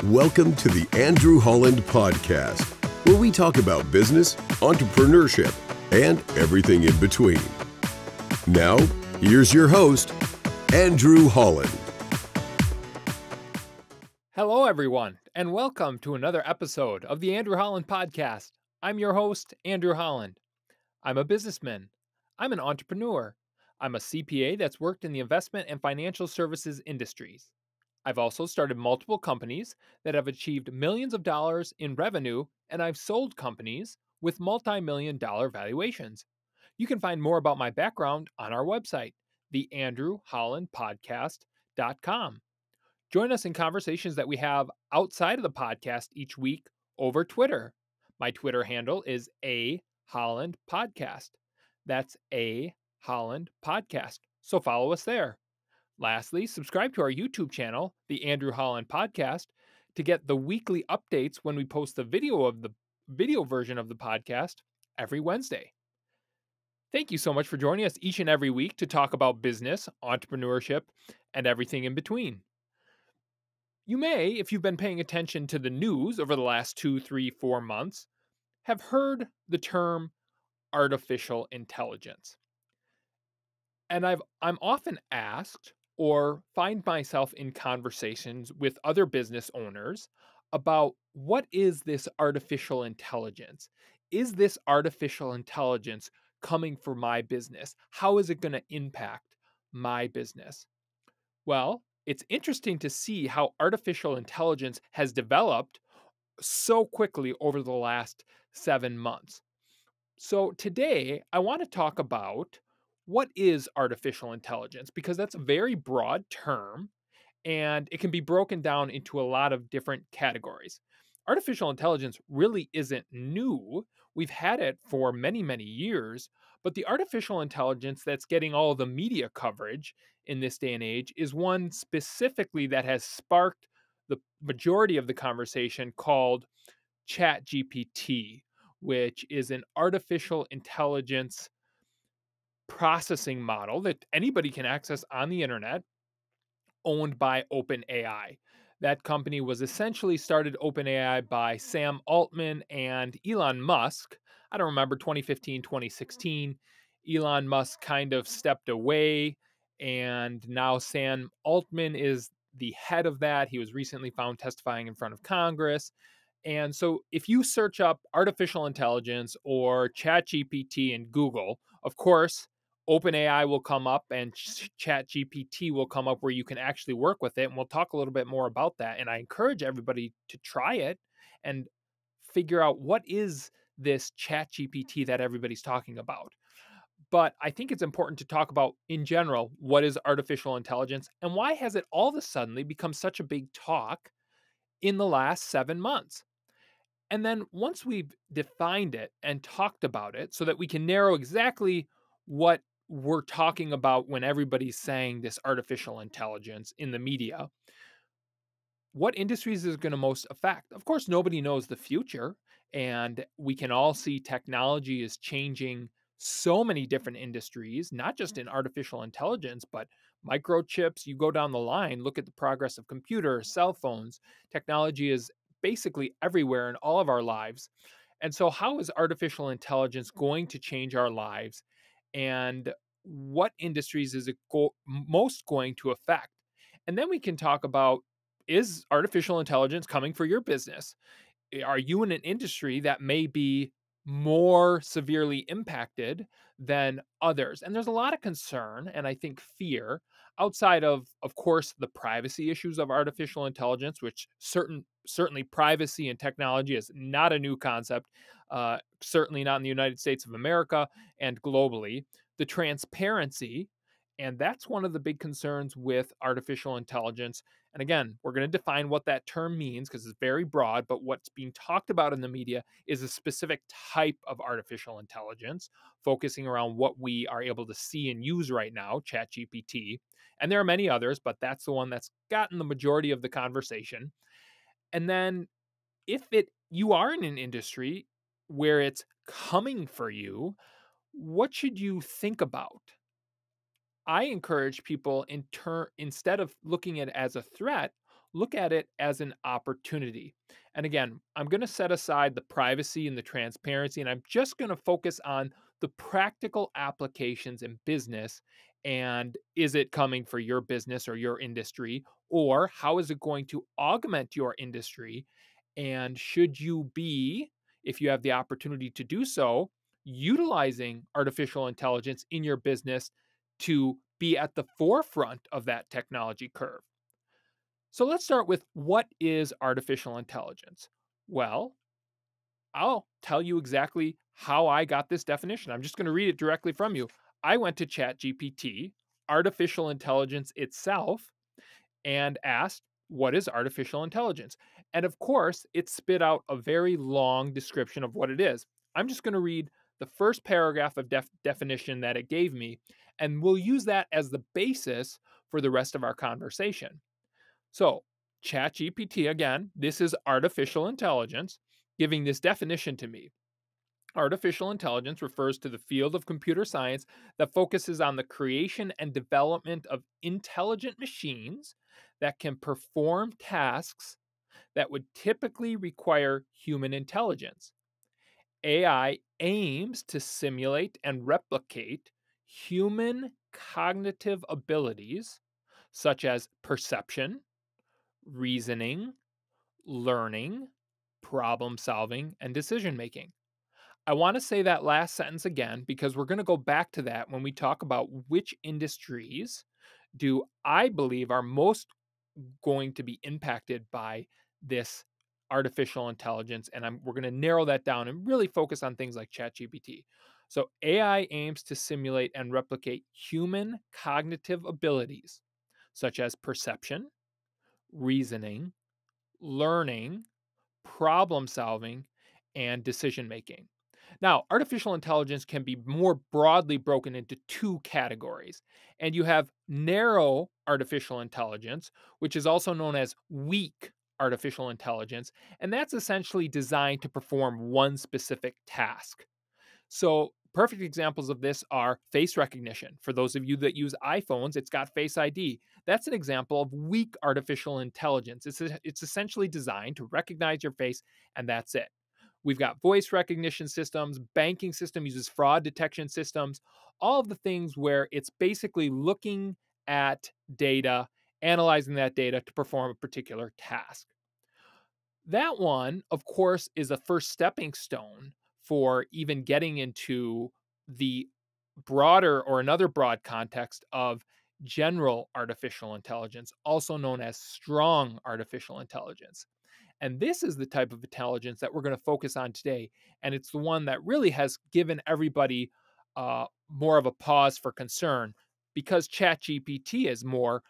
Welcome to the Andrew Holland Podcast, where we talk about business, entrepreneurship, and everything in between. Now, here's your host, Andrew Holland. Hello, everyone, and welcome to another episode of the Andrew Holland Podcast. I'm your host, Andrew Holland. I'm a businessman. I'm an entrepreneur. I'm a CPA that's worked in the investment and financial services industries. I've also started multiple companies that have achieved millions of dollars in revenue, and I've sold companies with multi-million-dollar valuations. You can find more about my background on our website, theandrewhollandpodcast.com. Join us in conversations that we have outside of the podcast each week over Twitter. My Twitter handle is A Holland Podcast. That's A Holland Podcast. So follow us there. Lastly, subscribe to our YouTube channel, the Andrew Holland Podcast, to get the weekly updates when we post the video version of the podcast every Wednesday. Thank you so much for joining us each and every week to talk about business, entrepreneurship, and everything in between. You may, if you've been paying attention to the news over the last 2, 3, 4 months, have heard the term artificial intelligence. And I'm often asked or find myself in conversations with other business owners about what is this artificial intelligence? Is this artificial intelligence coming for my business? How is it going to impact my business? Well, it's interesting to see how artificial intelligence has developed so quickly over the last 7 months. So today, I want to talk about what is artificial intelligence, because that's a very broad term and it can be broken down into a lot of different categories. Artificial intelligence really isn't new. We've had it for many, many years, but the artificial intelligence that's getting all the media coverage in this day and age is one specifically that has sparked the majority of the conversation, called ChatGPT, which is an artificial intelligence processing model that anybody can access on the internet, owned by OpenAI. That company was essentially started, OpenAI, by Sam Altman and Elon Musk. I don't remember, 2015, 2016. Elon Musk kind of stepped away, and now Sam Altman is the head of that. He was recently found testifying in front of Congress. And so if you search up artificial intelligence or ChatGPT in Google, of course, OpenAI will come up and ChatGPT will come up, where you can actually work with it. And we'll talk a little bit more about that. And I encourage everybody to try it and figure out what is this ChatGPT that everybody's talking about. But I think it's important to talk about, in general, what is artificial intelligence and why has it all of a sudden become such a big talk in the last 7 months. And then once we've defined it and talked about it so that we can narrow exactly what we're talking about when everybody's saying this artificial intelligence in the media, what industries is going to most affect? Of course, nobody knows the future, and we can all see technology is changing so many different industries, not just in artificial intelligence, but microchips. You go down the line, look at the progress of computers, cell phones. Technology is basically everywhere in all of our lives. And so, how is artificial intelligence going to change our lives? And what industries is it most going to affect? And then we can talk about, is artificial intelligence coming for your business? Are you in an industry that may be more severely impacted than others? And there's a lot of concern and I think fear, outside of course, the privacy issues of artificial intelligence, which certainly privacy and technology is not a new concept, certainly not in the United States of America and globally. The transparency, and that's one of the big concerns with artificial intelligence. And again, we're going to define what that term means because it's very broad, but what's being talked about in the media is a specific type of artificial intelligence, focusing around what we are able to see and use right now, ChatGPT. And there are many others, but that's the one that's gotten the majority of the conversation. And then if you are in an industry where it's coming for you, what should you think about? I encourage people, instead of looking at it as a threat, look at it as an opportunity. And again, I'm going to set aside the privacy and the transparency, and I'm just going to focus on the practical applications in business. And is it coming for your business or your industry? Or how is it going to augment your industry? And should you be, if you have the opportunity to do so, utilizing artificial intelligence in your business to be at the forefront of that technology curve? So let's start with, what is artificial intelligence? Well, I'll tell you exactly how I got this definition. I'm just going to read it directly from you. I went to ChatGPT, artificial intelligence itself, and asked, what is artificial intelligence? And of course, it spit out a very long description of what it is. I'm just going to read the first paragraph of definition that it gave me, and we'll use that as the basis for the rest of our conversation. So, ChatGPT, again, this is artificial intelligence, giving this definition to me. Artificial intelligence refers to the field of computer science that focuses on the creation and development of intelligent machines that can perform tasks that would typically require human intelligence. AI aims to simulate and replicate human cognitive abilities such as perception, reasoning, learning, problem solving, and decision making. I want to say that last sentence again because we're going to go back to that when we talk about which industries do I believe are most going to be impacted by this artificial intelligence. And we're going to narrow that down and really focus on things like ChatGPT. So AI aims to simulate and replicate human cognitive abilities such as perception, reasoning, learning, problem solving, and decision making. Now, artificial intelligence can be more broadly broken into two categories. And you have narrow artificial intelligence, which is also known as weak artificial intelligence. And that's essentially designed to perform one specific task. So, perfect examples of this are face recognition. For those of you that use iPhones, it's got Face ID. That's an example of weak artificial intelligence. It's essentially designed to recognize your face, and that's it. We've got voice recognition systems, banking system uses fraud detection systems, all of the things where it's basically looking at data, analyzing that data to perform a particular task. That one, of course, is a first stepping stone for even getting into the broader or another broad context of general artificial intelligence, also known as strong artificial intelligence. And this is the type of intelligence that we're going to focus on today. And it's the one that really has given everybody more of a pause for concern, because ChatGPT is more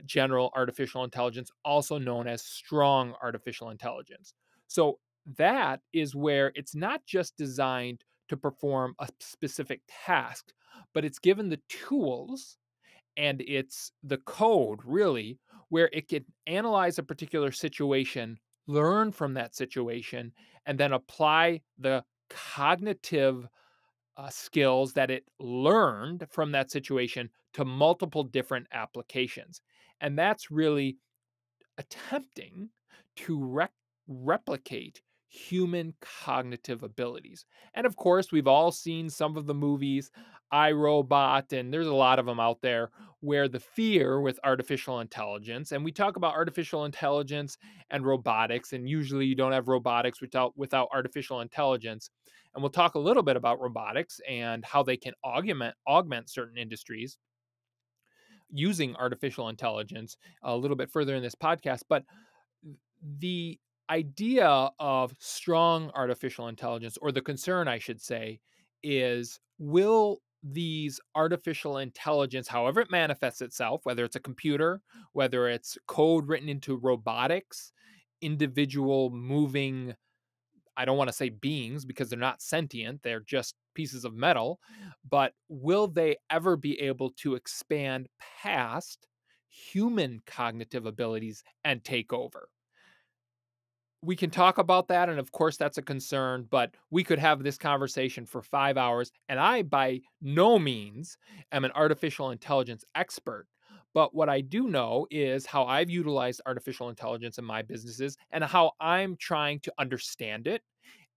general artificial intelligence, also known as strong artificial intelligence. So that is where it's not just designed to perform a specific task, but it's given the tools and it's the code, really, where it can analyze a particular situation, learn from that situation, and then apply the cognitive skills that it learned from that situation to multiple different applications. And that's really attempting to replicate human cognitive abilities. And of course, we've all seen some of the movies, iRobot, and there's a lot of them out there, where the fear with artificial intelligence, and we talk about artificial intelligence and robotics, and usually you don't have robotics without artificial intelligence. And we'll talk a little bit about robotics and how they can augment certain industries using artificial intelligence a little bit further in this podcast. But the idea of strong artificial intelligence, or the concern, I should say, is, will these artificial intelligence, however it manifests itself, whether it's a computer, whether it's code written into robotics, individual moving, I don't want to say beings because they're not sentient, they're just pieces of metal, but will they ever be able to expand past human cognitive abilities and take over? We can talk about that, and of course that's a concern, but we could have this conversation for 5 hours, and I by no means am an artificial intelligence expert, But what I do know is how I've utilized artificial intelligence in my businesses and how I'm trying to understand it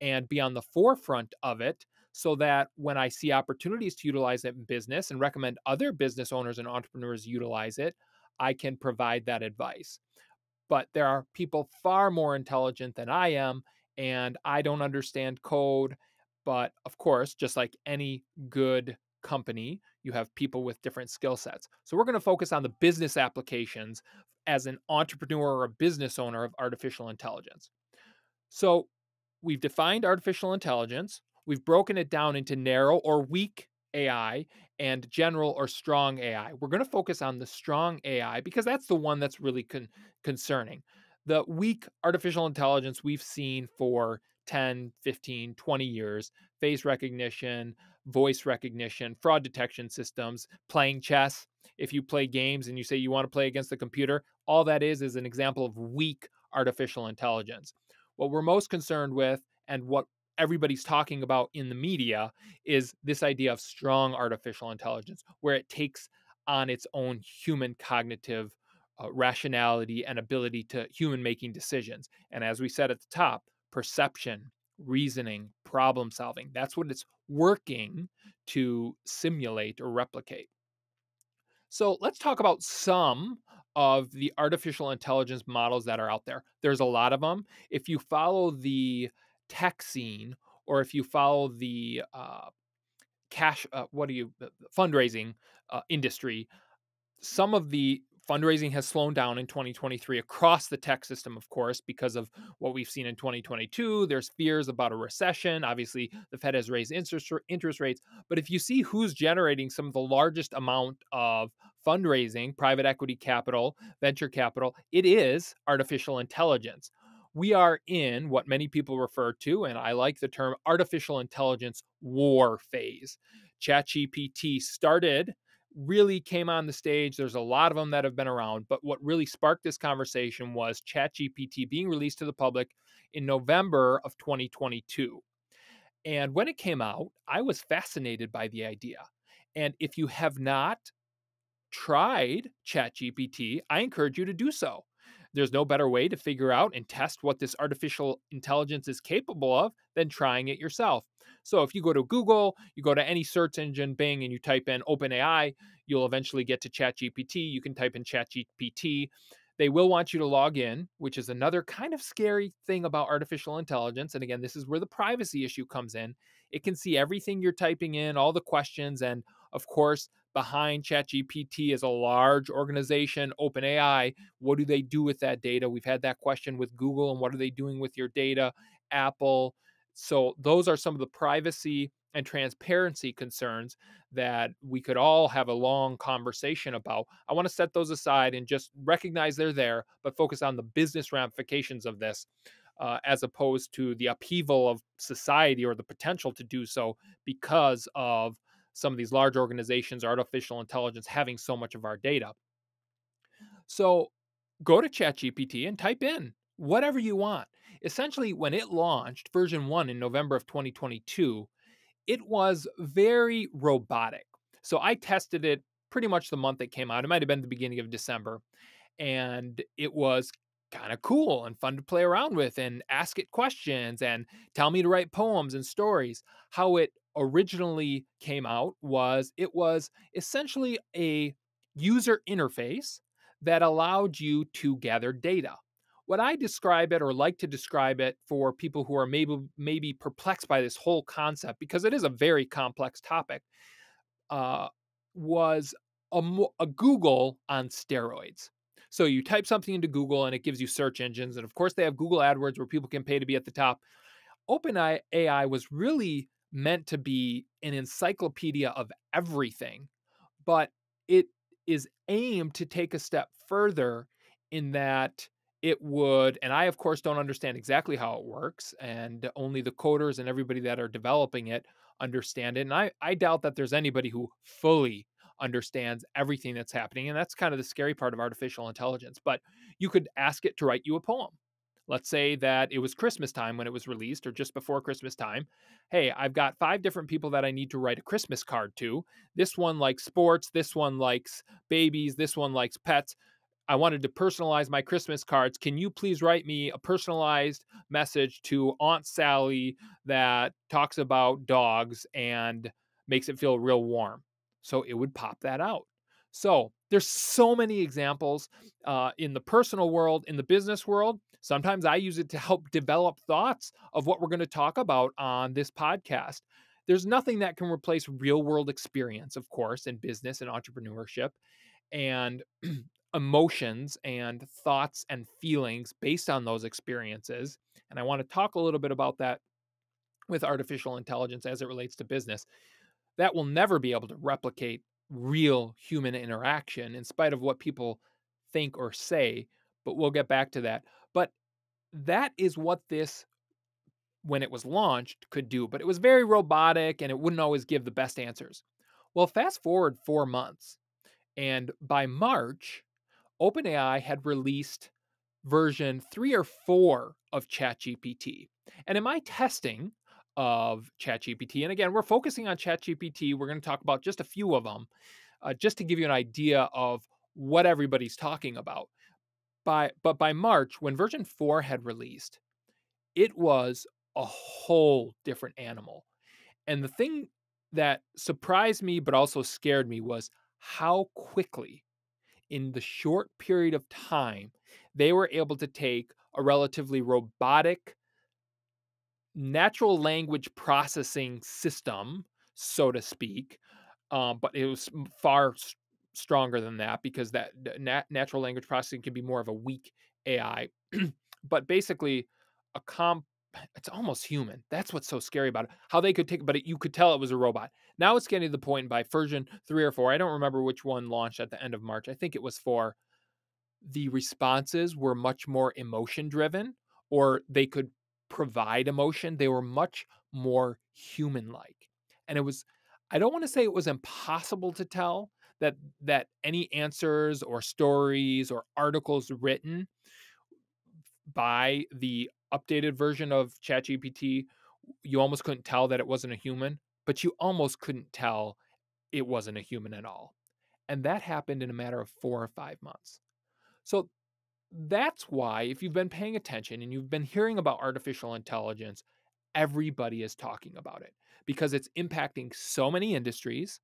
and be on the forefront of it so that when I see opportunities to utilize it in business and recommend other business owners and entrepreneurs utilize it, I can provide that advice. But there are people far more intelligent than I am, and I don't understand code. But of course, just like any good company, you have people with different skill sets. So we're going to focus on the business applications as an entrepreneur or a business owner of artificial intelligence. So we've defined artificial intelligence, we've broken it down into narrow or weak AI and general or strong AI. We're going to focus on the strong AI because that's the one that's really concerning. The weak artificial intelligence we've seen for 10, 15, 20 years, face recognition, voice recognition, fraud detection systems, playing chess. If you play games and you say you want to play against the computer, all that is an example of weak artificial intelligence. What we're most concerned with and what everybody's talking about in the media is this idea of strong artificial intelligence, where it takes on its own human cognitive rationality and ability to human making decisions. And as we said at the top, perception, reasoning, problem solving, that's what it's working to simulate or replicate. So let's talk about some of the artificial intelligence models that are out there. There's a lot of them. If you follow the tech scene or if you follow the fundraising industry, some of the fundraising has slowed down in 2023 across the tech system, of course, because of what we've seen in 2022. There's fears about a recession. Obviously, the Fed has raised interest rates. But if you see who's generating some of the largest amount of fundraising, private equity capital, venture capital, it is artificial intelligence. We are in what many people refer to, and I like the term artificial intelligence war phase. ChatGPT really came on the stage. There's a lot of them that have been around, but what really sparked this conversation was ChatGPT being released to the public in November of 2022. And when it came out, I was fascinated by the idea. And if you have not tried ChatGPT, I encourage you to do so. There's no better way to figure out and test what this artificial intelligence is capable of than trying it yourself. So if you go to Google, you go to any search engine, Bing, and you type in OpenAI, you'll eventually get to ChatGPT. You can type in ChatGPT. They will want you to log in, which is another kind of scary thing about artificial intelligence. And again, this is where the privacy issue comes in. It can see everything you're typing in, all the questions, and of course, behind ChatGPT is a large organization, OpenAI. What do they do with that data? We've had that question with Google, and what are they doing with your data? Apple. So those are some of the privacy and transparency concerns that we could all have a long conversation about. I want to set those aside and just recognize they're there, but focus on the business ramifications of this, as opposed to the upheaval of society or the potential to do so because of some of these large organizations, artificial intelligence having so much of our data. So go to ChatGPT and type in whatever you want. Essentially, when it launched version 1 in November of 2022, it was very robotic. So I tested it pretty much the month it came out. It might have been the beginning of December. And it was kind of cool and fun to play around with and ask it questions and tell me to write poems and stories. How it originally came out was it was essentially a user interface that allowed you to gather data. What I describe it or like to describe it for people who are maybe perplexed by this whole concept, because it is a very complex topic, was a Google on steroids. So you type something into Google and it gives you search engines. And of course, they have Google AdWords where people can pay to be at the top. OpenAI was really meant to be an encyclopedia of everything, but it is aimed to take a step further in that it would, and I, of course, don't understand exactly how it works, and only the coders and everybody that are developing it understand it. And I doubt that there's anybody who fully understands everything that's happening. And that's kind of the scary part of artificial intelligence. But you could ask it to write you a poem. Let's say that it was Christmas time when it was released or just before Christmas time. Hey, I've got 5 different people that I need to write a Christmas card to. This one likes sports, this one likes babies, this one likes pets. I wanted to personalize my Christmas cards. Can you please write me a personalized message to Aunt Sally that talks about dogs and makes it feel real warm? So it would pop that out. So there's so many examples in the personal world, in the business world. Sometimes I use it to help develop thoughts of what we're going to talk about on this podcast. There's nothing that can replace real world experience, of course, in business and entrepreneurship. And emotions and thoughts and feelings based on those experiences. And I want to talk a little bit about that with artificial intelligence as it relates to business. That will never be able to replicate real human interaction in spite of what people think or say, but we'll get back to that. But that is what this, when it was launched, could do. But it was very robotic and it wouldn't always give the best answers. Well, fast forward 4 months, and by March, OpenAI had released version 3 or 4 of ChatGPT. And in my testing of ChatGPT, and again, we're focusing on ChatGPT, we're going to talk about just a few of them, just to give you an idea of what everybody's talking about. But by March, when version 4 had released, it was a whole different animal. And the thing that surprised me, but also scared me, was how quickly, in the short period of time, they were able to take a relatively robotic natural language processing system, so to speak, but it was far stronger than that because that natural language processing can be more of a weak AI. But basically, a it's almost human. That's what's so scary about it. How they could take, but you could tell it was a robot. Now it's getting to the point by version 3 or 4. I don't remember which one launched at the end of March. I think it was 4. The responses were much more emotion driven, or they could provide emotion. They were much more human like. And it was, I don't want to say it was impossible to tell that any answers or stories or articles written by the updated version of ChatGPT, you almost couldn't tell that it wasn't a human, but you almost couldn't tell it wasn't a human at all. And that happened in a matter of 4 or 5 months. So that's why, if you've been paying attention and you've been hearing about artificial intelligence, everybody is talking about it because it's impacting so many industries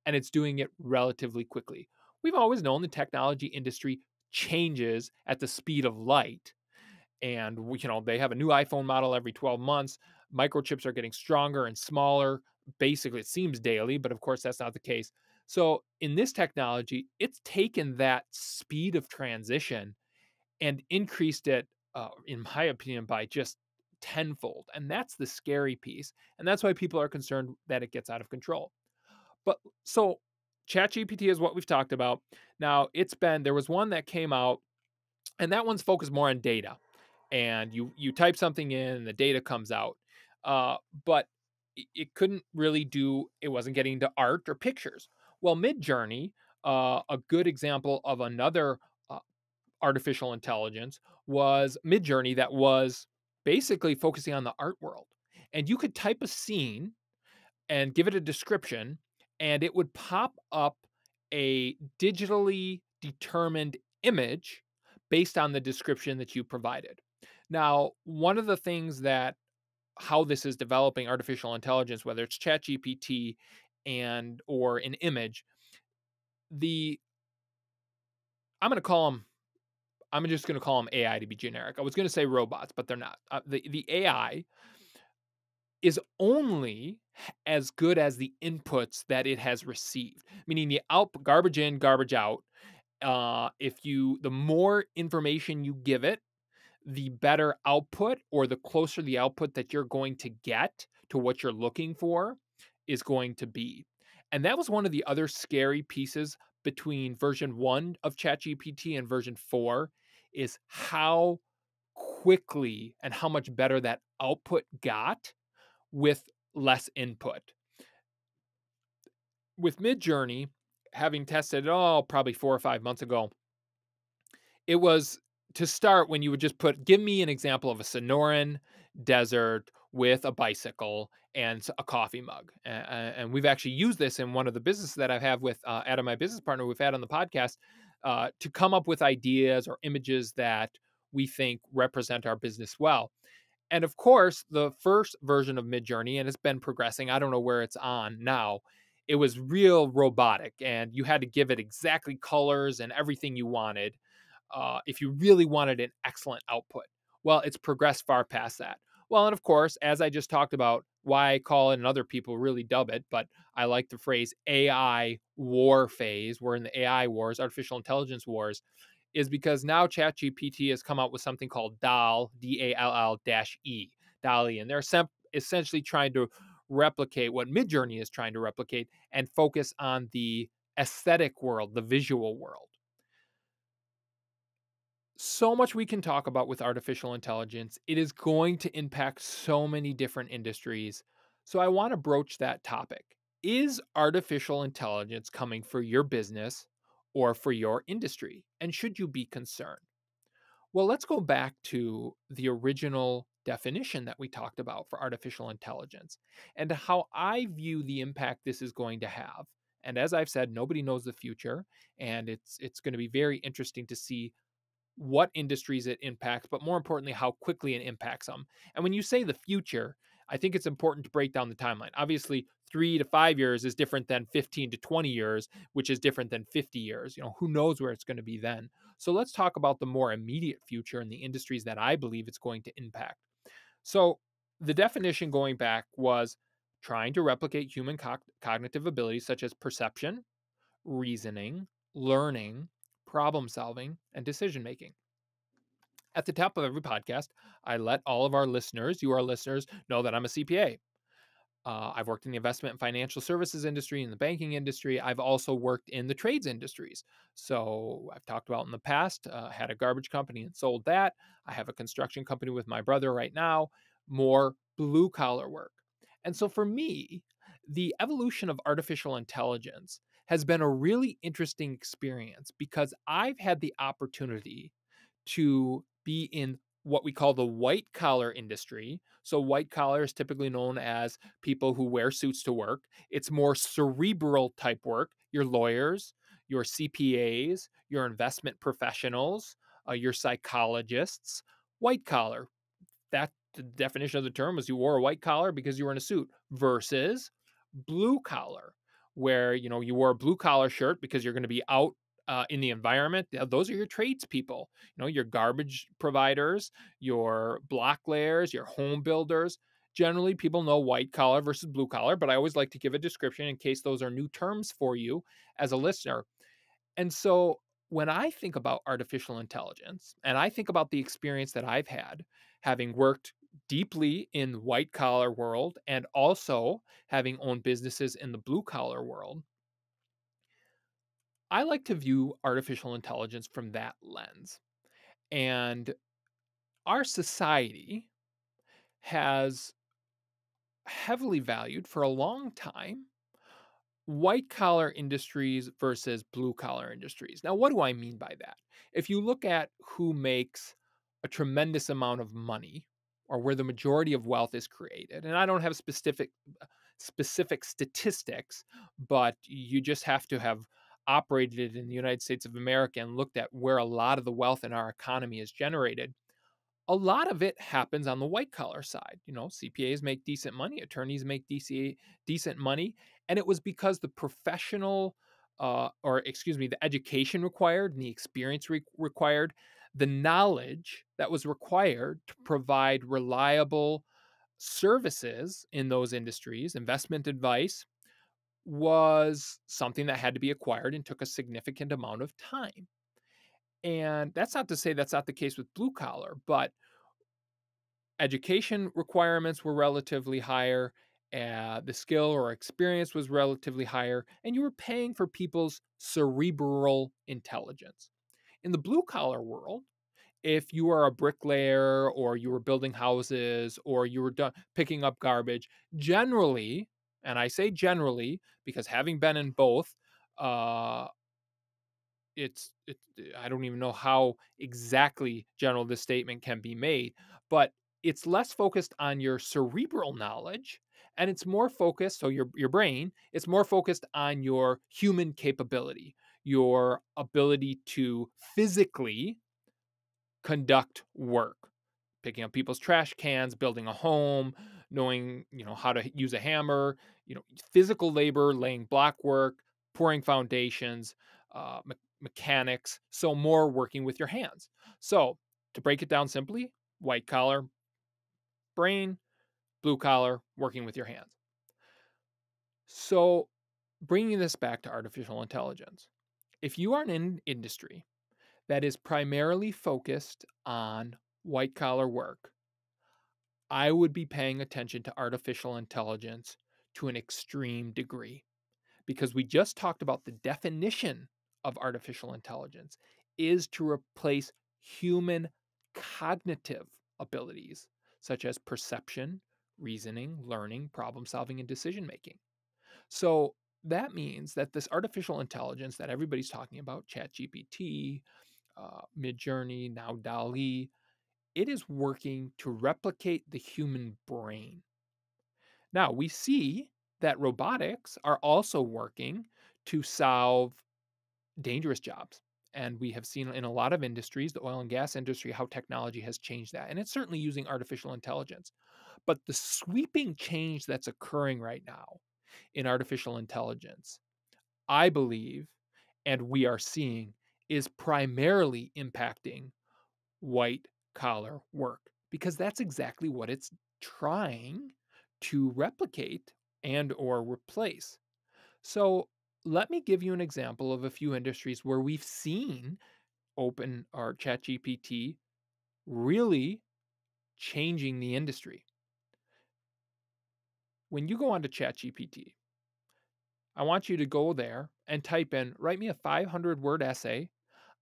and it's doing it relatively quickly. We've always known the technology industry changes at the speed of light. And they have a new iPhone model every 12 months. Microchips are getting stronger and smaller. Basically, it seems daily, but of course, that's not the case. So, in this technology, it's taken that speed of transition and increased it, in my opinion, by just tenfold. And that's the scary piece. And that's why people are concerned that it gets out of control. But so, ChatGPT is what we've talked about. Now, there was one that came out, and that one's focused more on data. And you type something in, and the data comes out. But it couldn't really it wasn't getting to art or pictures. Well, Midjourney, a good example of another artificial intelligence, was Midjourney, that was basically focusing on the art world. And you could type a scene and give it a description, and it would pop up a digitally determined image based on the description that you provided. Now, one of the things that how this is developing artificial intelligence, whether it's ChatGPT and or an image, the I'm just going to call them AI to be generic. I was going to say robots, but they're not. The AI is only as good as the inputs that it has received, meaning the garbage in, garbage out. The more information you give it, the better output, or the closer the output that you're going to get to what you're looking for is going to be. And that was one of the other scary pieces between version 1 of ChatGPT and version 4, is how quickly and how much better that output got with less input. With Midjourney, having tested it probably 4 or 5 months ago, it was to start, when you would just give me an example of a Sonoran desert with a bicycle and a coffee mug. And we've actually used this in one of the businesses that I have with Adam, my business partner, we've had on the podcast, to come up with ideas or images that we think represent our business well. And of course, the first version of Midjourney, and it's been progressing, I don't know where it's on now, it was real robotic, and you had to give it exactly colors and everything you wanted if you really wanted an excellent output. Well, it's progressed far past that. Well, and of course, as I just talked about, why I call it and other people really dub it, but I like the phrase AI war phase. We're in the AI wars, artificial intelligence wars, is because now ChatGPT has come out with something called DAL, DALL-E, DALL-E, and they're essentially trying to replicate what Midjourney is trying to replicate and focus on the aesthetic world, the visual world. So much we can talk about with artificial intelligence. It is going to impact so many different industries. So I want to broach that topic. Is artificial intelligence coming for your business or for your industry? And should you be concerned? Well, let's go back to the original definition that we talked about for artificial intelligence and how I view the impact this is going to have. And as I've said, nobody knows the future, and it's going to be very interesting to see what industries it impacts, but more importantly, how quickly it impacts them. And when you say the future, I think it's important to break down the timeline. Obviously, 3 to 5 years is different than 15 to 20 years, which is different than 50 years. Who knows where it's going to be then? So let's talk about the more immediate future and the industries that I believe it's going to impact. So the definition going back was trying to replicate human cognitive abilities such as perception, reasoning, learning, problem solving, and decision making. At the top of every podcast, I let all of our listeners, you, our listeners, know that I'm a CPA. I've worked in the investment and financial services industry, in the banking industry. I've also worked in the trades industries. So I've talked about in the past, had a garbage company and sold that. I have a construction company with my brother right now, more blue collar work. And so for me, the evolution of artificial intelligence has been a really interesting experience because I've had the opportunity to be in what we call the white collar industry. So, white collar is typically known as people who wear suits to work. It's more cerebral type work. Your lawyers, your CPAs, your investment professionals, your psychologists. White collar. That the definition of the term was you wore a white collar because you were in a suit versus blue collar, where you wore a blue collar shirt because you're going to be out in the environment. Those are your tradespeople, your garbage providers, your block layers, your home builders. Generally, people know white collar versus blue collar, but I always like to give a description in case those are new terms for you as a listener. And so when I think about artificial intelligence and I think about the experience that I've had having worked deeply in the white collar world and also having owned businesses in the blue collar world, I like to view artificial intelligence from that lens. And our society has heavily valued for a long time white collar industries versus blue collar industries. Now, what do I mean by that? If you look at who makes a tremendous amount of money or where the majority of wealth is created, and I don't have specific statistics, but you just have to have operated in the United States of America and looked at where a lot of the wealth in our economy is generated. A lot of it happens on the white collar side. CPAs make decent money, attorneys make decent money. And it was because the professional, the education required and the experience required, the knowledge that was required to provide reliable services in those industries, investment advice, was something that had to be acquired and took a significant amount of time. And that's not to say that's not the case with blue collar, but education requirements were relatively higher, the skill or experience was relatively higher, and you were paying for people's cerebral intelligence. In the blue collar world, if you are a bricklayer or you were building houses or you were picking up garbage, generally, and I say generally because having been in both, uh, I don't even know how exactly general this statement can be made, but it's less focused on your cerebral knowledge and it's more focused, so your brain, it's more focused on your human capability, your ability to physically conduct work, picking up people's trash cans, building a home, knowing, how to use a hammer, physical labor, laying block work, pouring foundations, mechanics. So more working with your hands. So to break it down simply, white collar brain, blue collar working with your hands. So bringing this back to artificial intelligence, if you are in an industry that is primarily focused on white collar work, I would be paying attention to artificial intelligence to an extreme degree because we just talked about the definition of artificial intelligence is to replace human cognitive abilities such as perception, reasoning, learning, problem solving, and decision making. So that means that this artificial intelligence that everybody's talking about, ChatGPT, Midjourney, now DALL-E, it is working to replicate the human brain. Now, we see that robotics are also working to solve dangerous jobs. And we have seen in a lot of industries, the oil and gas industry, how technology has changed that. And it's certainly using artificial intelligence. But the sweeping change that's occurring right now in artificial intelligence, I believe, and we are seeing, is primarily impacting white collar work because that's exactly what it's trying to replicate and or replace. So let me give you an example of a few industries where we've seen open or ChatGPT really changing the industry. When you go onto ChatGPT, I want you to go there and type in, write me a 500-word essay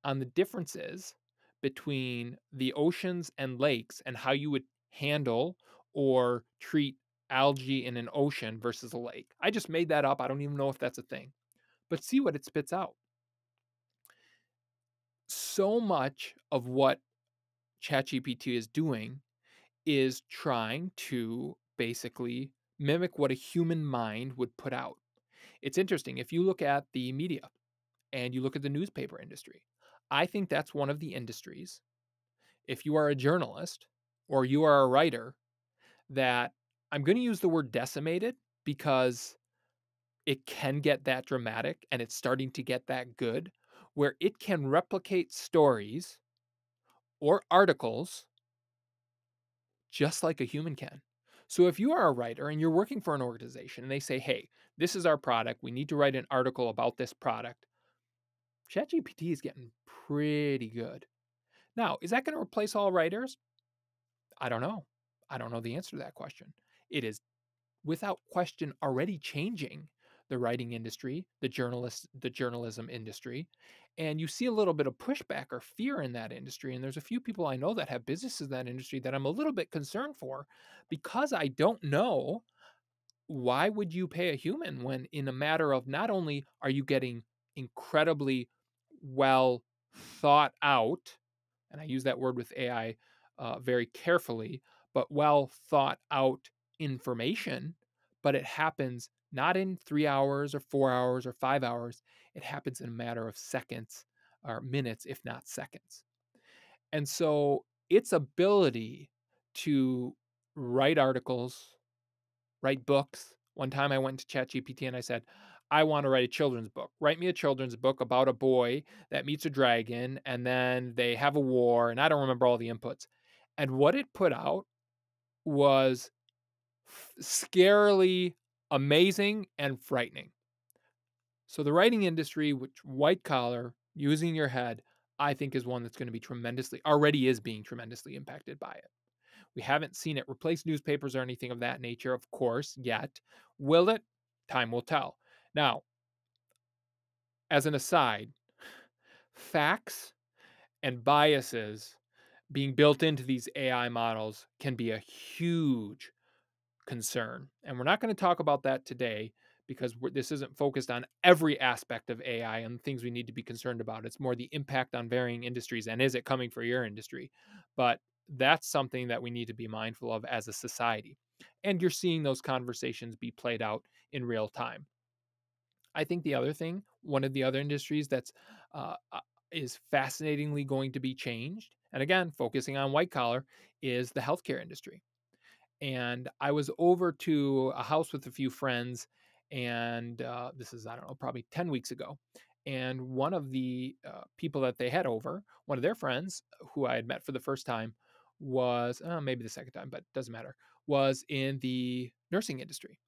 on the differences between the oceans and lakes and how you would handle or treat algae in an ocean versus a lake. I just made that up. I don't even know if that's a thing, but see what it spits out. So much of what ChatGPT is doing is trying to basically mimic what a human mind would put out. It's interesting. If you look at the media and you look at the newspaper industry, I think that's one of the industries, if you are a journalist or you are a writer, that I'm going to use the word decimated because it can get that dramatic and it's starting to get that good, where it can replicate stories or articles just like a human can. So if you are a writer and you're working for an organization and they say, hey, this is our product, we need to write an article about this product, ChatGPT is getting pretty good. Now, is that going to replace all writers? I don't know. I don't know the answer to that question. It is without question already changing the writing industry, the journalism industry, and you see a little bit of pushback or fear in that industry. And there's a few people I know that have businesses in that industry that I'm a little bit concerned for because I don't know, why would you pay a human when in a matter of not only are you getting incredibly well thought out, and I use that word with AI very carefully, but well thought out information, but it happens not in 3 hours or 4 hours or 5 hours. It happens in a matter of seconds or minutes, if not seconds. And so its ability to write articles, write books. One time I went to ChatGPT and I said, I want to write a children's book. Write me a children's book about a boy that meets a dragon and then they have a war. And I don't remember all the inputs. And what it put out was scarily amazing and frightening. So the writing industry, which white collar, using your head, I think is one that's going to be already is being tremendously impacted by it. We haven't seen it replace newspapers or anything of that nature, of course, yet. Will it? Time will tell. Now, as an aside, facts and biases being built into these AI models can be a huge concern. And we're not going to talk about that today because this isn't focused on every aspect of AI and things we need to be concerned about. It's more the impact on varying industries and is it coming for your industry? But that's something that we need to be mindful of as a society. And you're seeing those conversations be played out in real time. I think the other thing, one of the other industries that's uh, uh, is fascinatingly going to be changed, and again, focusing on white collar, is the healthcare industry. And I was over to a house with a few friends, and this is, I don't know, probably 10 weeks ago. And one of the people that they had over, one of their friends who I had met for the first time, was maybe the second time, but doesn't matter, was in the nursing industry.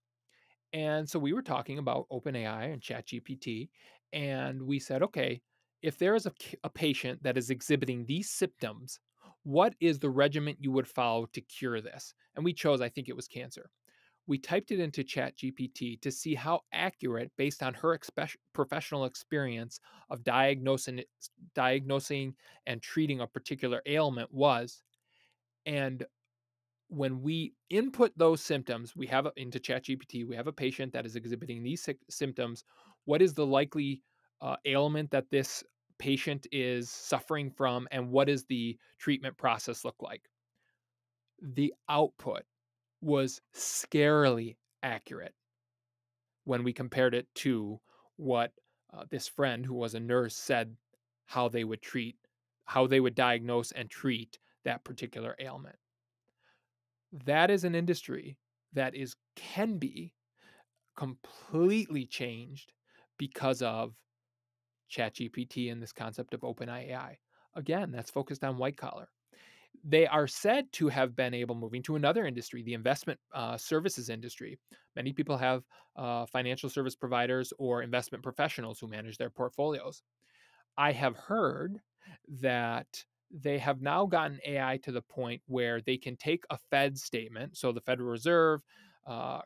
And so we were talking about OpenAI and ChatGPT, and we said, okay, if there is a patient that is exhibiting these symptoms, what is the regimen you would follow to cure this? And we chose, I think it was cancer. We typed it into ChatGPT to see how accurate, based on her professional experience of diagnosing and treating a particular ailment, was. And when we input those symptoms, we have into ChatGPT, we have a patient that is exhibiting these symptoms. What is the likely ailment that this patient is suffering from, and what does the treatment process look like? The output was scarily accurate when we compared it to what this friend who was a nurse said how they would treat, how they would diagnose and treat that particular ailment. That is an industry that can be completely changed because of ChatGPT and this concept of OpenAI. Again, that's focused on white collar. They are said to have been able, moving to another industry, the investment services industry. Many people have financial service providers or investment professionals who manage their portfolios. I have heard that they have now gotten AI to the point where they can take a Fed statement. So the Federal Reserve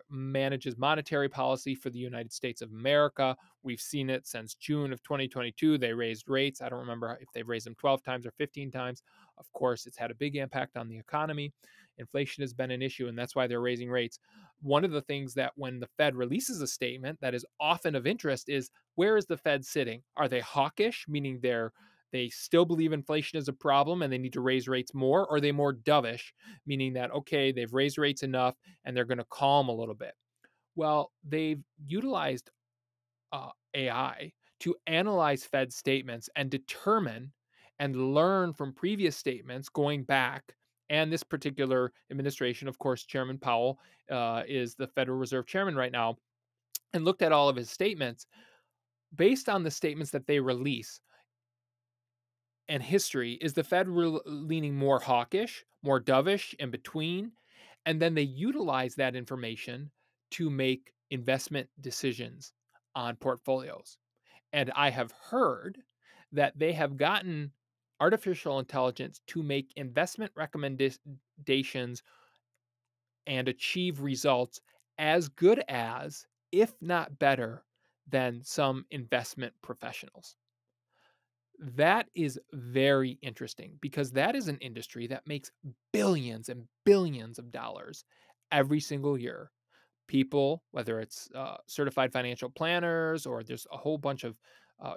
manages monetary policy for the United States of America. We've seen it since June of 2022. They raised rates. I don't remember if they've raised them 12 times or 15 times. Of course, it's had a big impact on the economy. Inflation has been an issue, and that's why they're raising rates. One of the things that when the Fed releases a statement that is often of interest is, where is the Fed sitting? Are they hawkish, meaning they still believe inflation is a problem and they need to raise rates more? Or are they more dovish, meaning that, okay, they've raised rates enough and they're going to calm a little bit? Well, they've utilized AI to analyze Fed statements and determine and learn from previous statements going back. And this particular administration, of course, Chairman Powell is the Federal Reserve Chairman right now, and looked at all of his statements based on the statements that they release. And history, is the Fed leaning more hawkish, more dovish, in between? And then they utilize that information to make investment decisions on portfolios. And I have heard that they have gotten artificial intelligence to make investment recommendations and achieve results as good as, if not better, than some investment professionals. That is very interesting because that is an industry that makes billions and billions of dollars every single year. People, whether it's certified financial planners or there's a whole bunch of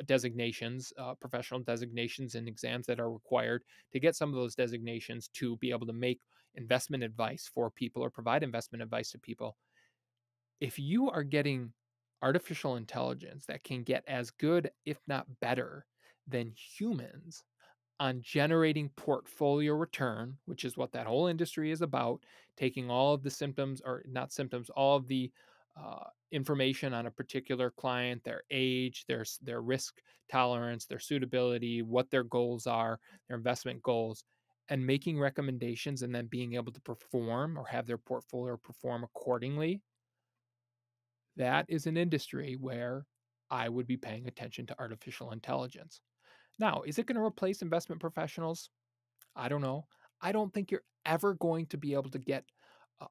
designations, professional designations and exams that are required to get some of those designations to be able to make investment advice for people or provide investment advice to people. If you are getting artificial intelligence that can get as good, if not better, than humans on generating portfolio return, which is what that whole industry is about, taking all of the symptoms, or not symptoms, all of the information on a particular client, their age, their risk tolerance, their suitability, what their goals are, their investment goals, and making recommendations and then being able to perform or have their portfolio perform accordingly. That is an industry where I would be paying attention to artificial intelligence. Now, is it going to replace investment professionals? I don't know. I don't think you're ever going to be able to get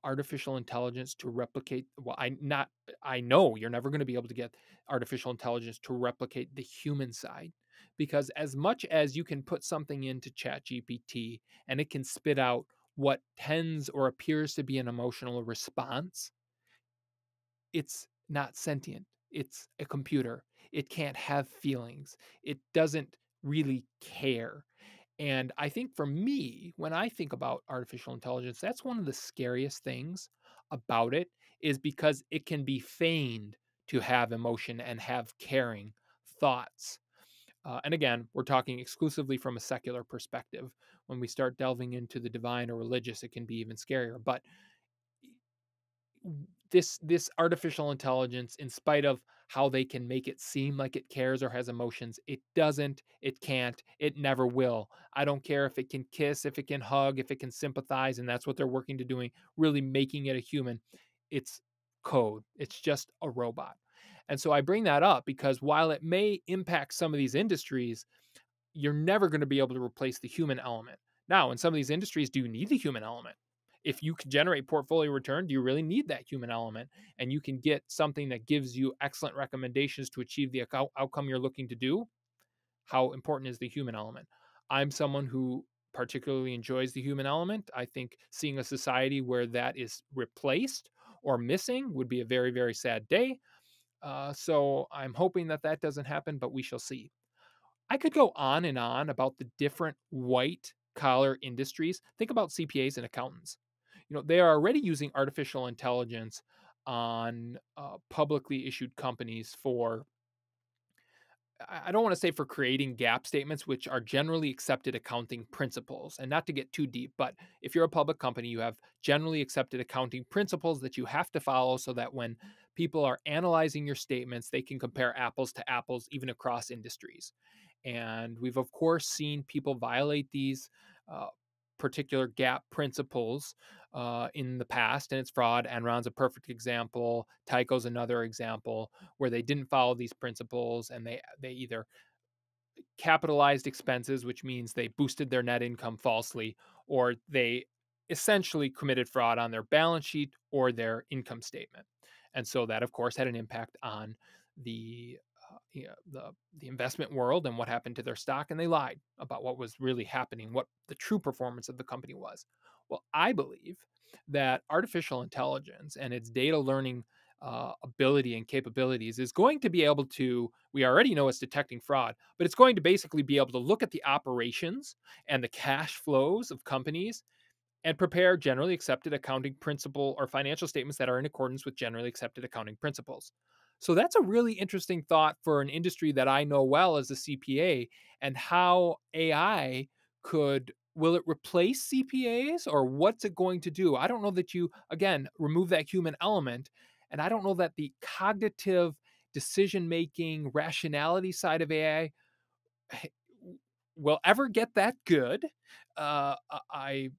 artificial intelligence to replicate. Well, I know you're never going to be able to get artificial intelligence to replicate the human side, because as much as you can put something into ChatGPT and it can spit out what tends or appears to be an emotional response, it's not sentient. It's a computer. It can't have feelings. It doesn't really care. And I think for me, when I think about artificial intelligence, that's one of the scariest things about it is because it can be feigned to have emotion and have caring thoughts. And again, we're talking exclusively from a secular perspective. When we start delving into the divine or religious, it can be even scarier. But this artificial intelligence, in spite of how they can make it seem like it cares or has emotions, it doesn't, it can't, it never will. I don't care if it can kiss, if it can hug, if it can sympathize, and that's what they're working to doing, really making it a human. It's code. It's just a robot. And so I bring that up because while it may impact some of these industries, you're never going to be able to replace the human element. Now, in some of these industries, do you need the human element? If you can generate portfolio return, do you really need that human element? And you can get something that gives you excellent recommendations to achieve the outcome you're looking to do. How important is the human element? I'm someone who particularly enjoys the human element. I think seeing a society where that is replaced or missing would be a very, very sad day. So I'm hoping that that doesn't happen, but we shall see. I could go on and on about the different white collar industries. Think about CPAs and accountants. They are already using artificial intelligence on publicly issued companies for, I don't want to say for creating gap statements, which are generally accepted accounting principles. And not to get too deep, but if you're a public company, you have generally accepted accounting principles that you have to follow so that when people are analyzing your statements, they can compare apples to apples, even across industries. And we've, of course, seen people violate these uh, particular gap principles in the past, and it's fraud. Enron's a perfect example. Tyco's another example where they didn't follow these principles and they either capitalized expenses, which means they boosted their net income falsely, or they essentially committed fraud on their balance sheet or their income statement. And so that, of course, had an impact on the the investment world and what happened to their stock, and they lied about what was really happening, what the true performance of the company was. Well, I believe that artificial intelligence and its data learning ability and capabilities is going to be able to, we already know it's detecting fraud, but it's going to basically be able to look at the operations and the cash flows of companies and prepare generally accepted accounting principle or financial statements that are in accordance with generally accepted accounting principles. So that's a really interesting thought for an industry that I know well as a CPA, and how AI could, will it replace CPAs or what's it going to do? I don't know that you, again, remove that human element. And I don't know that the cognitive decision making rationality side of AI will ever get that good. I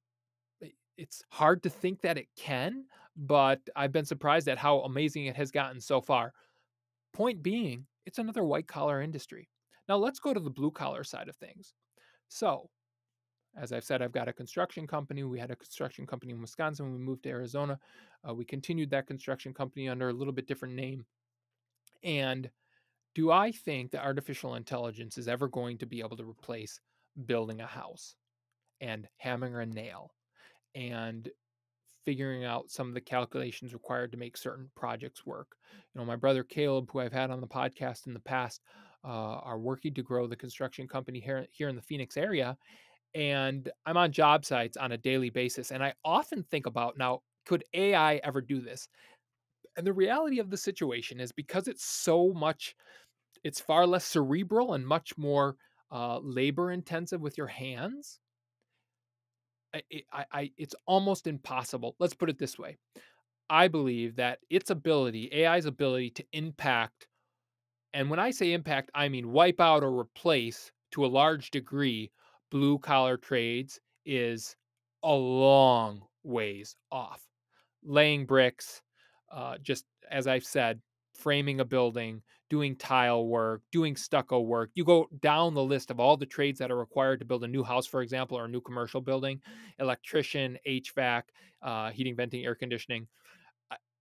It's hard to think that it can, but I've been surprised at how amazing it has gotten so far. Point being, it's another white collar industry. Now let's go to the blue collar side of things. So, as I've said, I've got a construction company. We had a construction company in Wisconsin when we moved to Arizona. We continued that construction company under a little bit different name. And do I think that artificial intelligence is ever going to be able to replace building a house and hammering a nail and figuring out some of the calculations required to make certain projects work? My brother Caleb, who I've had on the podcast in the past, are working to grow the construction company here in the Phoenix area. And I'm on job sites on a daily basis. And I often think about, now, could AI ever do this? And the reality of the situation is, because it's so much, it's far less cerebral and much more labor intensive with your hands. It's almost impossible. Let's put it this way. I believe that its ability, AI's ability to impact, and when I say impact, I mean wipe out or replace to a large degree blue collar trades, is a long ways off. Laying bricks, just as I've said, framing a building, doing tile work, doing stucco work. You go down the list of all the trades that are required to build a new house, for example, or a new commercial building: electrician, HVAC, heating, venting, air conditioning.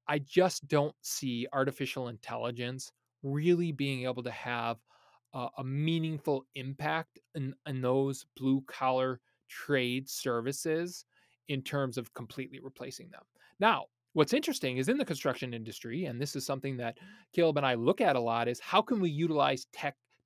I just don't see artificial intelligence really being able to have a meaningful impact in those blue collar trade services in terms of completely replacing them. Now, What's interesting is in the construction industry, and this is something that Caleb and I look at a lot, is how can we utilize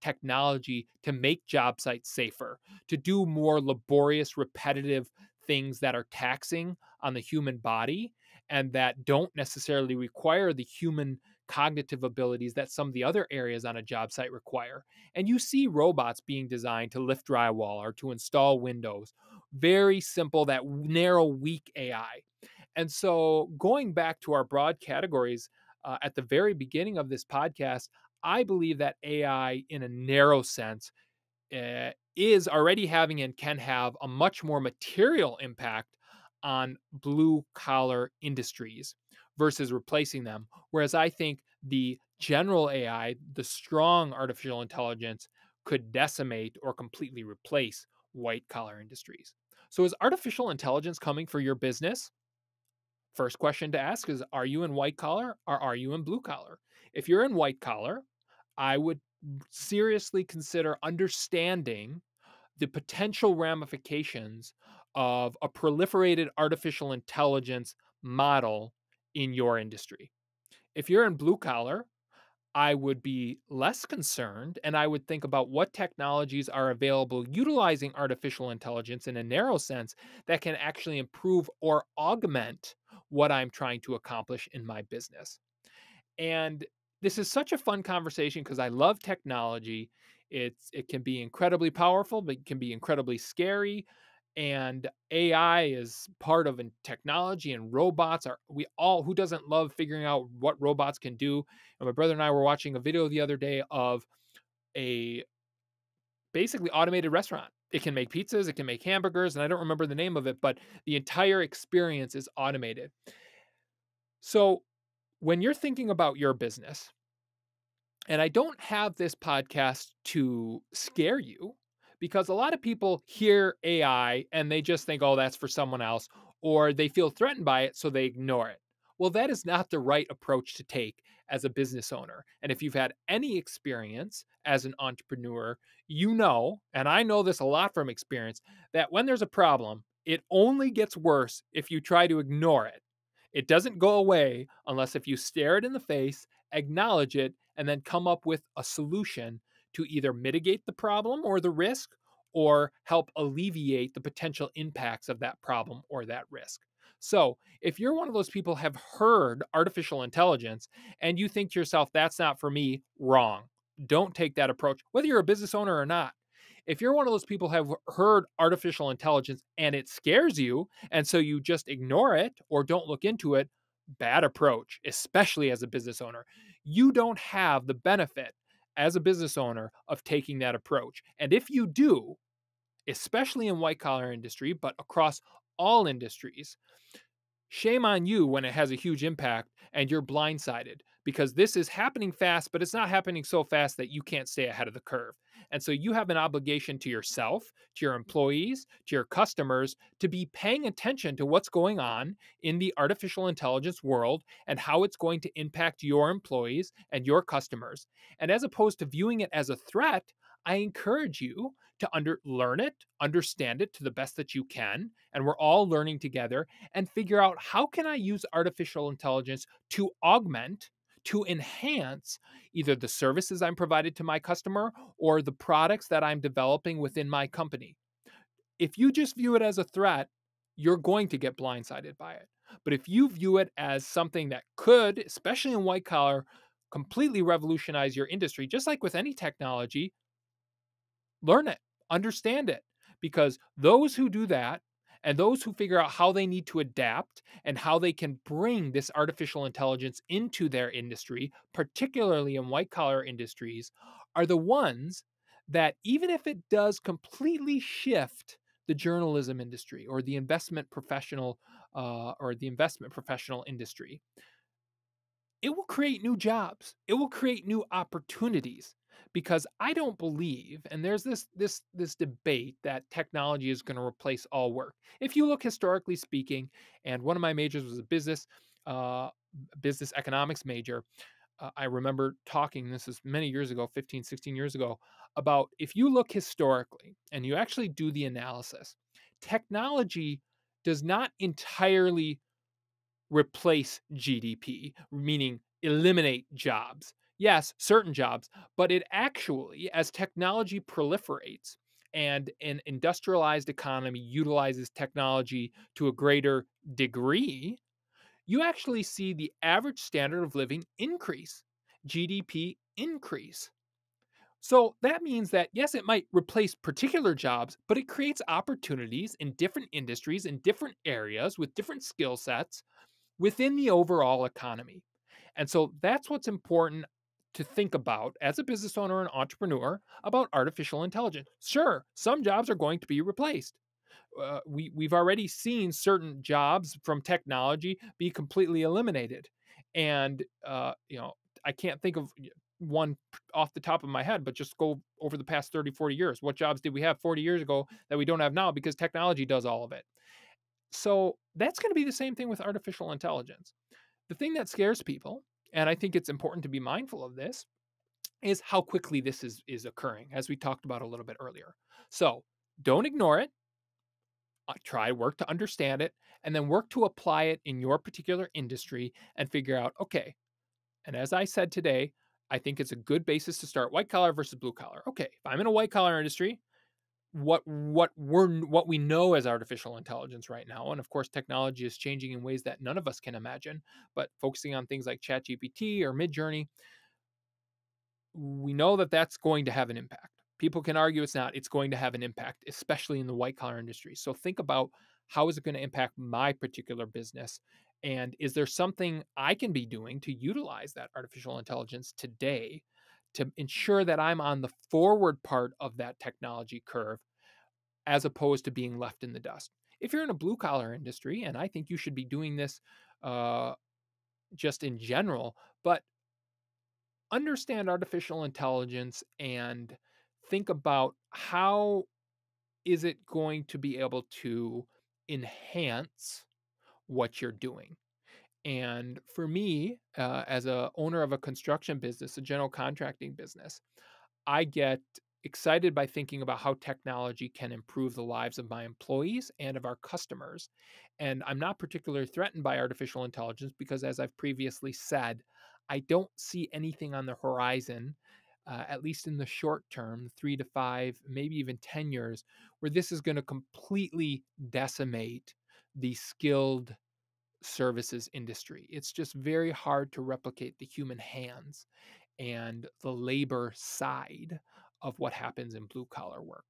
technology to make job sites safer, to do more laborious, repetitive things that are taxing on the human body and that don't necessarily require the human cognitive abilities that some of the other areas on a job site require. And you see robots being designed to lift drywall or to install windows. Very simple, that narrow, weak AI. And so, going back to our broad categories at the very beginning of this podcast, I believe that AI, in a narrow sense, is already having and can have a much more material impact on blue collar industries versus replacing them. Whereas I think the general AI, the strong artificial intelligence, could decimate or completely replace white collar industries. So, is artificial intelligence coming for your business? First question to ask is, are you in white collar or are you in blue collar? If you're in white collar, I would seriously consider understanding the potential ramifications of a proliferated artificial intelligence model in your industry. If you're in blue collar, I would be less concerned and I would think about what technologies are available utilizing artificial intelligence in a narrow sense that can actually improve or augment what I'm trying to accomplish in my business. And this is such a fun conversation because I love technology. It can be incredibly powerful, but it can be incredibly scary. And AI is part of technology, and robots are, we all, who doesn't love figuring out what robots can do? And my brother and I were watching a video the other day of a basically automated restaurant. It can make pizzas, it can make hamburgers, and I don't remember the name of it, but the entire experience is automated. So when you're thinking about your business, and I don't have this podcast to scare you because a lot of people hear AI and they just think, oh, that's for someone else, or they feel threatened by it, so they ignore it. Well, that is not the right approach to take as a business owner. And if you've had any experience as an entrepreneur, you know, and I know this a lot from experience, that when there's a problem, it only gets worse if you try to ignore it. It doesn't go away unless if you stare it in the face, acknowledge it, and then come up with a solution to either mitigate the problem or the risk or help alleviate the potential impacts of that problem or that risk. So, if you're one of those people have heard artificial intelligence and you think to yourself, that's not for me, wrong. Don't take that approach, whether you're a business owner or not. If you're one of those people have heard artificial intelligence and it scares you, and so you just ignore it or don't look into it, bad approach, especially as a business owner. You don't have the benefit as a business owner of taking that approach. And if you do, especially in white collar industry, but across all industries, shame on you when it has a huge impact and you're blindsided, because this is happening fast, but it's not happening so fast that you can't stay ahead of the curve. And so you have an obligation to yourself, to your employees, to your customers to be paying attention to what's going on in the artificial intelligence world and how it's going to impact your employees and your customers. And as opposed to viewing it as a threat, I encourage you to learn it, understand it to the best that you can, and we're all learning together, and figure out, how can I use artificial intelligence to augment, to enhance either the services I'm provided to my customer or the products that I'm developing within my company. If you just view it as a threat, you're going to get blindsided by it. But if you view it as something that could, especially in white collar, completely revolutionize your industry, just like with any technology, learn it, understand it, because those who do that and those who figure out how they need to adapt and how they can bring this artificial intelligence into their industry, particularly in white collar industries, are the ones that, even if it does completely shift the journalism industry or the investment professional industry, it will create new jobs. It will create new opportunities, because I don't believe, and there's this debate that technology is going to replace all work. If you look historically speaking, and one of my majors was a business economics major. I remember talking, this is many years ago, 15, 16 years ago, about if you look historically and you actually do the analysis, technology does not entirely replace GDP, meaning eliminate jobs. Yes, certain jobs, but it actually, as technology proliferates and an industrialized economy utilizes technology to a greater degree, you actually see the average standard of living increase, GDP increase. So that means that, yes, it might replace particular jobs, but it creates opportunities in different industries, in different areas with different skill sets within the overall economy. And so that's what's important to think about as a business owner and entrepreneur about artificial intelligence. Sure, some jobs are going to be replaced. We've already seen certain jobs from technology be completely eliminated. And, I can't think of one off the top of my head, but just go over the past 30, 40 years. What jobs did we have 40 years ago that we don't have now because technology does all of it? So that's going to be the same thing with artificial intelligence. The thing that scares people, and I think it's important to be mindful of this, is how quickly this is occurring, as we talked about a little bit earlier. So don't ignore it. Try work to understand it, and then work to apply it in your particular industry and figure out, okay, and as I said today, I think it's a good basis to start white collar versus blue collar. Okay, if I'm in a white collar industry, what we know as artificial intelligence right now, and of course technology is changing in ways that none of us can imagine, but focusing on things like ChatGPT or Midjourney, we know that that's going to have an impact. People can argue it's not. It's going to have an impact, especially in the white collar industry. So think about, how is it going to impact my particular business? And is there something I can be doing to utilize that artificial intelligence today to ensure that I'm on the forward part of that technology curve as opposed to being left in the dust? If you're in a blue collar industry, and I think you should be doing this just in general, but understand artificial intelligence and think about, how is it going to be able to enhance what you're doing. And for me, as a owner of a construction business, a general contracting business, I get excited by thinking about how technology can improve the lives of my employees and of our customers. And I'm not particularly threatened by artificial intelligence because, as I've previously said, I don't see anything on the horizon, at least in the short term, 3 to 5, maybe even 10 years, where this is going to completely decimate the skilled services industry. It's just very hard to replicate the human hands and the labor side of what happens in blue collar work.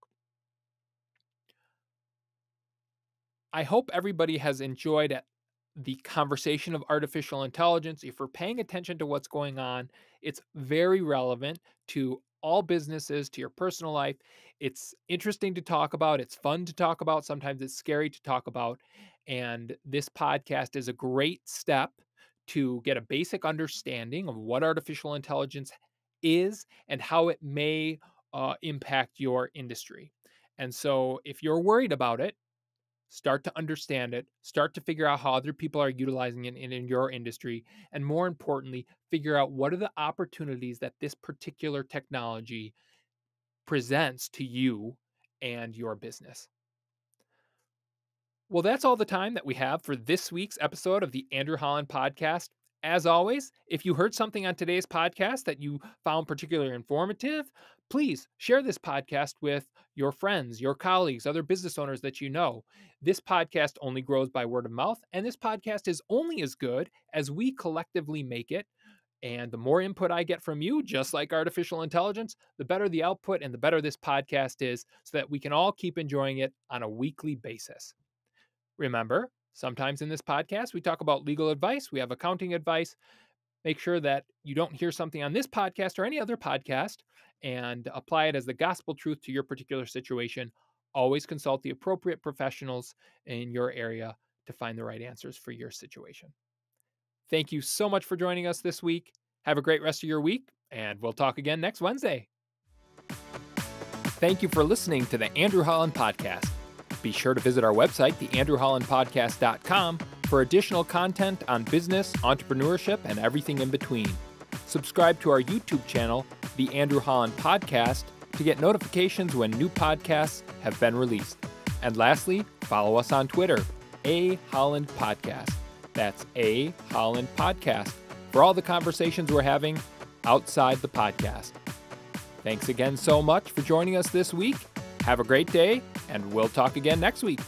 I hope everybody has enjoyed the conversation of artificial intelligence. If we're paying attention to what's going on, it's very relevant to all businesses, to your personal life. It's interesting to talk about. It's fun to talk about. Sometimes it's scary to talk about. And this podcast is a great step to get a basic understanding of what artificial intelligence is and how it may impact your industry. And so if you're worried about it, start to understand it, start to figure out how other people are utilizing it in your industry, and more importantly, figure out what are the opportunities that this particular technology presents to you and your business. Well, that's all the time that we have for this week's episode of the Andrew Holland Podcast. As always, if you heard something on today's podcast that you found particularly informative, please share this podcast with your friends, your colleagues, other business owners that you know. This podcast only grows by word of mouth, and this podcast is only as good as we collectively make it. And the more input I get from you, just like artificial intelligence, the better the output and the better this podcast is, so that we can all keep enjoying it on a weekly basis. Remember, sometimes in this podcast, we talk about legal advice. We have accounting advice. Make sure that you don't hear something on this podcast or any other podcast and apply it as the gospel truth to your particular situation. Always consult the appropriate professionals in your area to find the right answers for your situation. Thank you so much for joining us this week. Have a great rest of your week, and we'll talk again next Wednesday. Thank you for listening to the Andrew Holland Podcast. Be sure to visit our website, theandrewhollandpodcast.com, for additional content on business, entrepreneurship, and everything in between. Subscribe to our YouTube channel, The Andrew Holland Podcast, to get notifications when new podcasts have been released. And lastly, follow us on Twitter, A Holland Podcast. That's A Holland Podcast for all the conversations we're having outside the podcast. Thanks again so much for joining us this week. Have a great day, and we'll talk again next week.